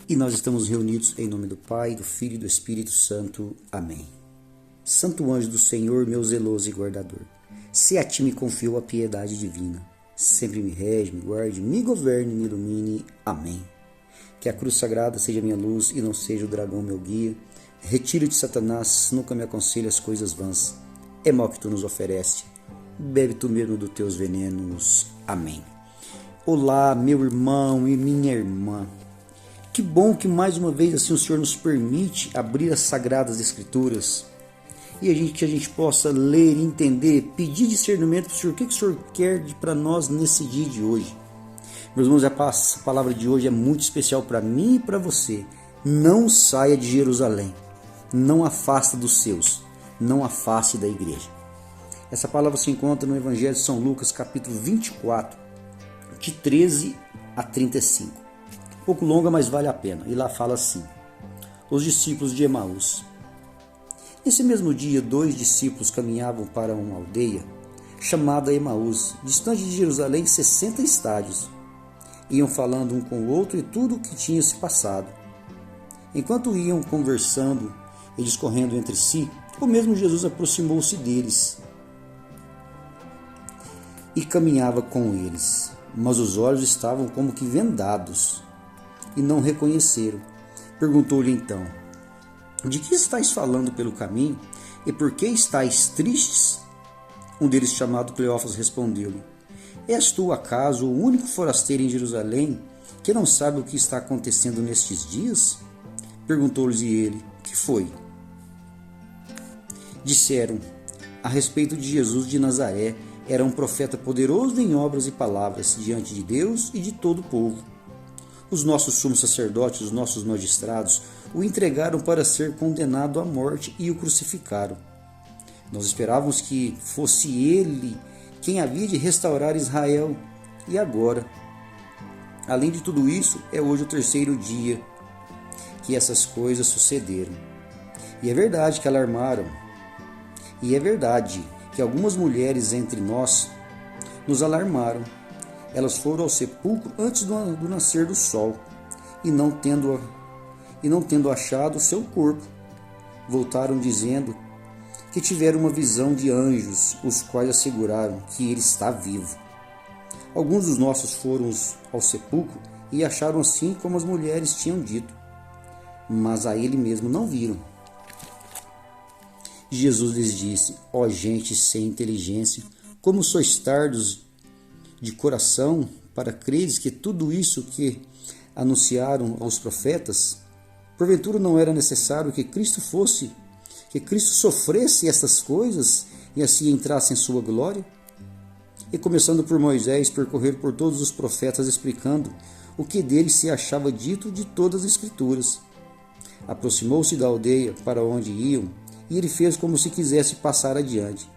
E nós estamos reunidos em nome do Pai, do Filho e do Espírito Santo. Amém. Santo anjo do Senhor, meu zeloso e guardador, se a ti me confio a piedade divina, sempre me rege, me guarde, me governe, me ilumine. Amém. Que a cruz sagrada seja minha luz e não seja o dragão meu guia. Retira de Satanás, nunca me aconselhe as coisas vãs. É mal que tu nos oferece, bebe tu mesmo dos teus venenos. Amém. Olá, meu irmão e minha irmã. Que bom que mais uma vez assim o Senhor nos permite abrir as Sagradas Escrituras e que a gente possa ler, entender, pedir discernimento para o Senhor. O que o Senhor quer para nós nesse dia de hoje? Meus irmãos, a palavra de hoje é muito especial para mim e para você. Não saia de Jerusalém, não afasta dos seus, não afaste da igreja. Essa palavra se encontra no Evangelho de São Lucas, capítulo 24, de 13 a 35. Um pouco longa, mas vale a pena. E lá fala assim: os discípulos de Emaús. Nesse mesmo dia, 2 discípulos caminhavam para uma aldeia chamada Emaús, distante de Jerusalém 60 estádios. Iam falando um com o outro e tudo o que tinha se passado. Enquanto iam conversando e discorrendo entre si, o mesmo Jesus aproximou-se deles e caminhava com eles, mas os olhos estavam como que vendados e não reconheceram. Perguntou-lhe então: de que estáis falando pelo caminho e por que estáis tristes? Um deles, chamado Cleófas, respondeu-lhe: és tu acaso o único forasteiro em Jerusalém que não sabe o que está acontecendo nestes dias? Perguntou-lhes ele: que foi? Disseram: a respeito de Jesus de Nazaré, era um profeta poderoso em obras e palavras diante de Deus e de todo o povo. Os nossos sumos sacerdotes, os nossos magistrados, o entregaram para ser condenado à morte e o crucificaram. Nós esperávamos que fosse ele quem havia de restaurar Israel. E agora, além de tudo isso, é hoje o 3º dia que essas coisas sucederam. E é verdade que alarmaram. E é verdade que algumas mulheres entre nós nos alarmaram. Elas foram ao sepulcro antes do nascer do sol, e não tendo achado o seu corpo, voltaram dizendo que tiveram uma visão de anjos, os quais asseguraram que ele está vivo. Alguns dos nossos foram ao sepulcro e acharam assim como as mulheres tinham dito, mas a ele mesmo não viram. Jesus lhes disse: ó gente sem inteligência, como sois tardos de coração para creres que tudo isso que anunciaram aos profetas, porventura não era necessário que Cristo sofresse estas coisas e assim entrasse em sua glória? E começando por Moisés, percorrer por todos os profetas, explicando o que dele se achava dito de todas as Escrituras. Aproximou-se da aldeia para onde iam, e ele fez como se quisesse passar adiante.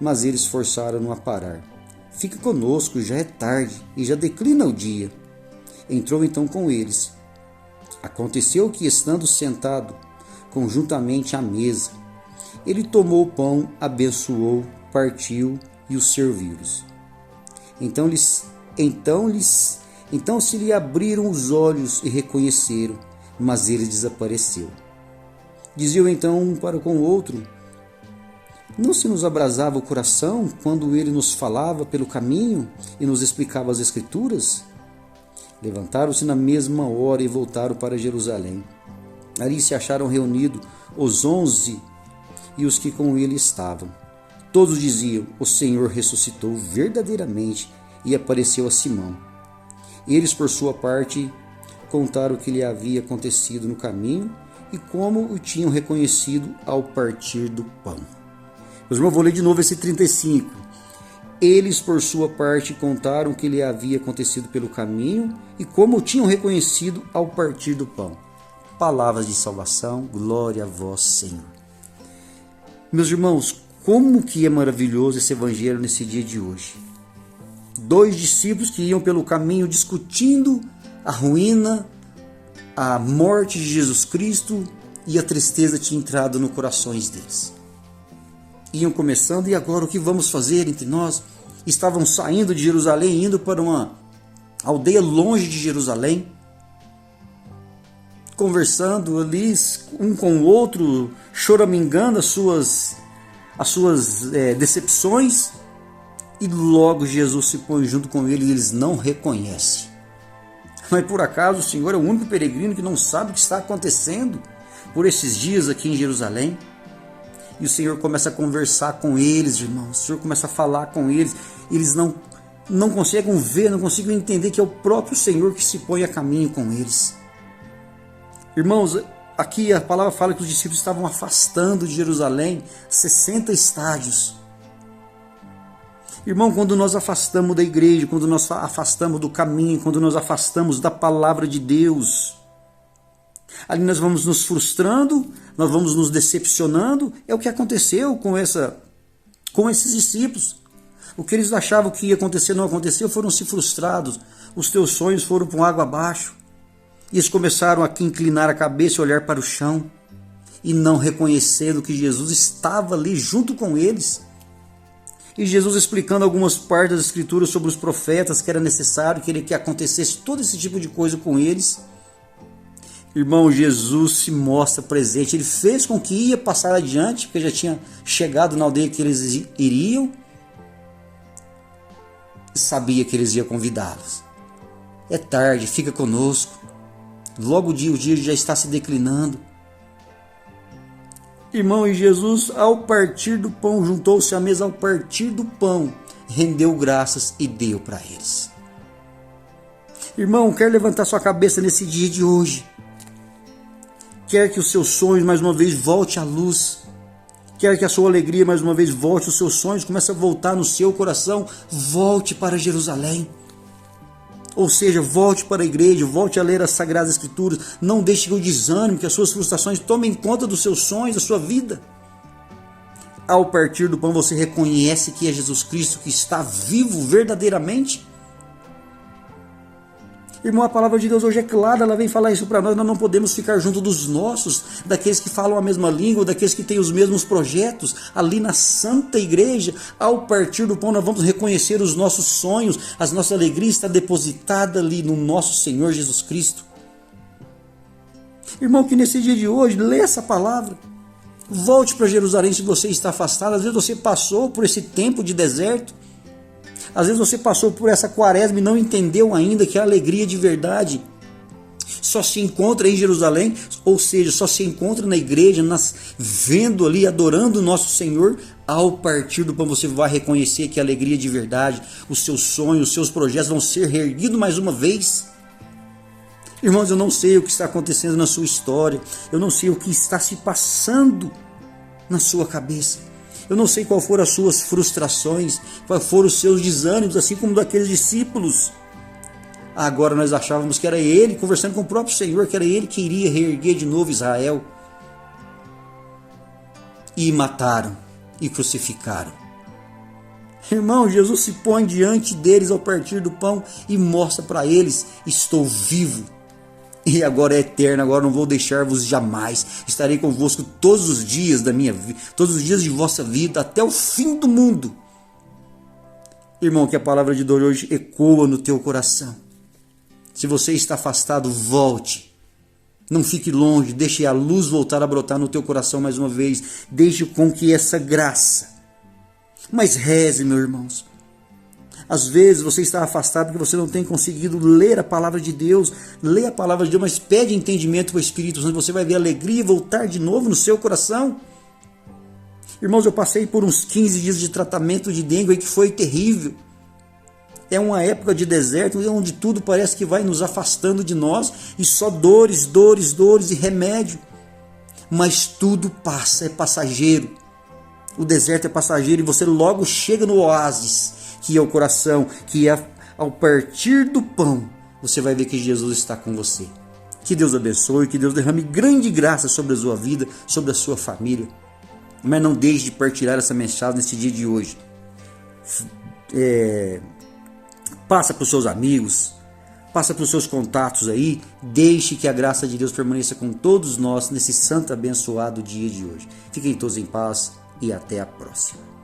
Mas eles forçaram-no a parar. Fica conosco, já é tarde e já declina o dia. Entrou então com eles. Aconteceu que, estando sentado conjuntamente à mesa, ele tomou o pão, abençoou, partiu e os serviu-lhes. Então se lhe abriram os olhos e reconheceram, mas ele desapareceu. Diziam então um para com o outro: não se nos abrasava o coração quando ele nos falava pelo caminho e nos explicava as Escrituras? Levantaram-se na mesma hora e voltaram para Jerusalém. Ali se acharam reunidos os 11 e os que com ele estavam. Todos diziam: o Senhor ressuscitou verdadeiramente e apareceu a Simão. Eles, por sua parte, contaram o que lhe havia acontecido no caminho e como o tinham reconhecido ao partir do pão. Meus irmãos, vou ler de novo esse 35. Eles, por sua parte, contaram o que lhe havia acontecido pelo caminho e como o tinham reconhecido ao partir do pão. Palavras de salvação, glória a vós, Senhor. Meus irmãos, como que é maravilhoso esse evangelho nesse dia de hoje. 2 discípulos que iam pelo caminho discutindo a ruína, a morte de Jesus Cristo, e a tristeza tinha entrado no corações deles. Iam começando, e agora o que vamos fazer entre nós? Estavam saindo de Jerusalém, indo para uma aldeia longe de Jerusalém. conversando ali um com o outro, choramingando as suas decepções, e logo Jesus se põe junto com eles e eles não reconhecem. Mas por acaso o Senhor é o único peregrino que não sabe o que está acontecendo por esses dias aqui em Jerusalém? E o Senhor começa a conversar com eles, irmãos. O Senhor começa a falar com eles. Eles não conseguem ver, não conseguem entender que é o próprio Senhor que se põe a caminho com eles. Irmãos, aqui a palavra fala que os discípulos estavam afastando de Jerusalém 60 estádios. Irmão, quando nós afastamos da igreja, quando nós afastamos do caminho, quando nós afastamos da palavra de Deus, ali nós vamos nos frustrando, nós vamos nos decepcionando. É o que aconteceu com esses discípulos. O que eles achavam que ia acontecer não aconteceu, foram se frustrados. Os teus sonhos foram para água abaixo. E eles começaram a inclinar a cabeça e olhar para o chão, e não reconhecendo que Jesus estava ali junto com eles. E Jesus explicando algumas partes das Escrituras sobre os profetas, que era necessário que acontecesse todo esse tipo de coisa com eles. Irmão, Jesus se mostra presente. Ele fez com que ia passar adiante, porque já tinha chegado na aldeia que eles iriam. E sabia que eles iam convidá-los. É tarde, fica conosco. Logo o dia já está se declinando. Irmão, e Jesus, ao partir do pão, juntou-se à mesa ao partir do pão, rendeu graças e deu para eles. Irmão, quer levantar sua cabeça nesse dia de hoje? Quer que os seus sonhos mais uma vez volte à luz? Quer que a sua alegria mais uma vez volte? Os seus sonhos comecem a voltar no seu coração? Volte para Jerusalém. Ou seja, volte para a igreja, volte a ler as Sagradas Escrituras. Não deixe que o desânimo, que as suas frustrações tomem conta dos seus sonhos, da sua vida. Ao partir do pão, você reconhece que é Jesus Cristo que está vivo verdadeiramente? Irmão, a palavra de Deus hoje é clara, ela vem falar isso para nós. Nós não podemos ficar junto dos nossos, daqueles que falam a mesma língua, daqueles que têm os mesmos projetos. Ali na Santa Igreja, ao partir do pão, nós vamos reconhecer os nossos sonhos, a nossa alegria está depositada ali no nosso Senhor Jesus Cristo. Irmão, que nesse dia de hoje, lê essa palavra. Volte para Jerusalém se você está afastado. Às vezes você passou por esse tempo de deserto. Às vezes você passou por essa quaresma e não entendeu ainda que a alegria de verdade só se encontra em Jerusalém, ou seja, só se encontra na igreja, vendo ali, adorando o nosso Senhor. Ao partir do pão você vai reconhecer que a alegria de verdade, os seus sonhos, os seus projetos vão ser reerguidos mais uma vez. Irmãos, eu não sei o que está acontecendo na sua história, eu não sei o que está se passando na sua cabeça. Eu não sei qual foram as suas frustrações, quais foram os seus desânimos, assim como daqueles discípulos. Agora nós achávamos que era ele, conversando com o próprio Senhor, que era ele que iria reerguer de novo Israel. E mataram, e crucificaram. Irmão, Jesus se põe diante deles ao partir do pão e mostra para eles: estou vivo. E agora é eterno, agora não vou deixar-vos jamais. Estarei convosco todos os dias da minha vida, todos os dias de vossa vida, até o fim do mundo. Irmão, que a palavra de Deus hoje ecoa no teu coração. Se você está afastado, volte. Não fique longe, deixe a luz voltar a brotar no teu coração mais uma vez. Deixe com que essa graça. Mas reze, meus irmãos. Às vezes você está afastado porque você não tem conseguido ler a palavra de Deus. Lê a palavra de Deus, mas pede entendimento para o Espírito Santo. Você vai ver alegria voltar de novo no seu coração. Irmãos, eu passei por uns 15 dias de tratamento de dengue que foi terrível. É uma época de deserto onde tudo parece que vai nos afastando de nós e só dores, dores, dores e remédio. Mas tudo passa, é passageiro. O deserto é passageiro e você logo chega no oásis, que é o coração, que é ao partir do pão, você vai ver que Jesus está com você. Que Deus abençoe, que Deus derrame grande graça sobre a sua vida, sobre a sua família. Mas não deixe de partilhar essa mensagem nesse dia de hoje. Passa para os seus amigos, passa para os seus contatos aí. Deixe que a graça de Deus permaneça com todos nós nesse santo abençoado dia de hoje. Fiquem todos em paz e até a próxima.